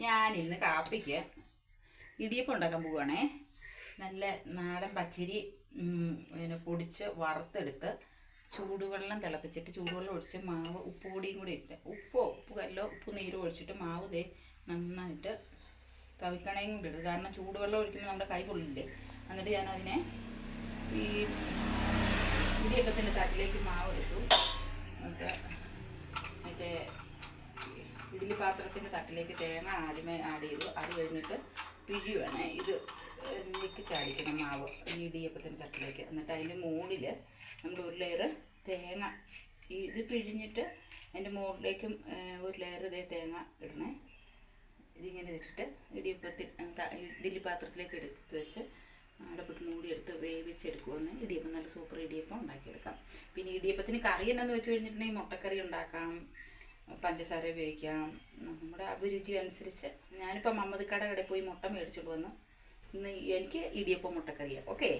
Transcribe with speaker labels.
Speaker 1: ഞാൻ ഇന്ന് കാപ്പിക്ക് ഇടിയപ്പം ഉണ്ടാക്കാൻ പോവുകയാണേ. നല്ല നാടൻ പച്ചരി പിന്നെ പൊടിച്ച് വറുത്തെടുത്ത് ചൂടുവെള്ളം തിളപ്പിച്ചിട്ട് ചൂടുവെള്ളം ഒഴിച്ച് മാവ് ഉപ്പ് പൊടിയും കൂടി ഇട്ട് ഉപ്പ് കല്ലോ ഉപ്പ് നീരും ഒഴിച്ചിട്ട് മാവ് ദേ നന്നായിട്ട് തവിക്കണയും കൂടി ഇടും. കാരണം ചൂടുവെള്ളം ഒഴിക്കുമ്പോൾ നമ്മുടെ കൈ പൊള്ളില്ലേ. എന്നിട്ട് ഞാനതിനെ ഈ ഇടിയപ്പത്തിൻ്റെ തട്ടിലേക്ക് മാവ് എടുത്തു. എന്നിട്ട് മറ്റേ ഇഡ്ഡലി പാത്രത്തിൻ്റെ തട്ടിലേക്ക് തേങ്ങ ആദ്യമേ ആഡ് ചെയ്തു. അത് കഴിഞ്ഞിട്ട് പിഴിയുവാണ് ഇത് ഇതിലേക്ക് ചാടിക്കണം മാവ് ഈ ഇടിയപ്പത്തിൻ്റെ തട്ടിലേക്ക്. എന്നിട്ട് അതിൻ്റെ മുകളിൽ നമ്മൾ ഒരു ലെയർ തേങ്ങ ഇത് പിഴിഞ്ഞിട്ട് അതിൻ്റെ മുകളിലേക്കും ഒരു ലെയർ ഇതേ തേങ്ങ ഇടണേ. ഇതിങ്ങനെ ഇട്ടിട്ട് ഇഡ്ഡലി പാത്രത്തിലേക്ക് എടുത്ത് വെച്ച് അടപ്പിട്ട് മൂടിയെടുത്ത് വേവിച്ചെടുക്കുമെന്ന് ഇടിയപ്പം നല്ല സൂപ്പർ ഇടിയപ്പം ഉണ്ടാക്കിയെടുക്കാം. പിന്നെ ഇടിയപ്പത്തിന് കറി എന്നാന്ന് വെച്ച് കഴിഞ്ഞിട്ടുണ്ടെങ്കിൽ മുട്ടക്കറി ഉണ്ടാക്കാം, പഞ്ചസാര ഉപയോഗിക്കാം, നമ്മുടെ അഭിരുചി അനുസരിച്ച്. ഞാനിപ്പോൾ മമ്മദിക്കട കടയിൽ പോയി മുട്ട മേടിച്ചിട്ട് വന്ന് ഇന്ന് എനിക്ക് ഇടിയപ്പം മുട്ടക്കറിയാണ്. ഓക്കെ.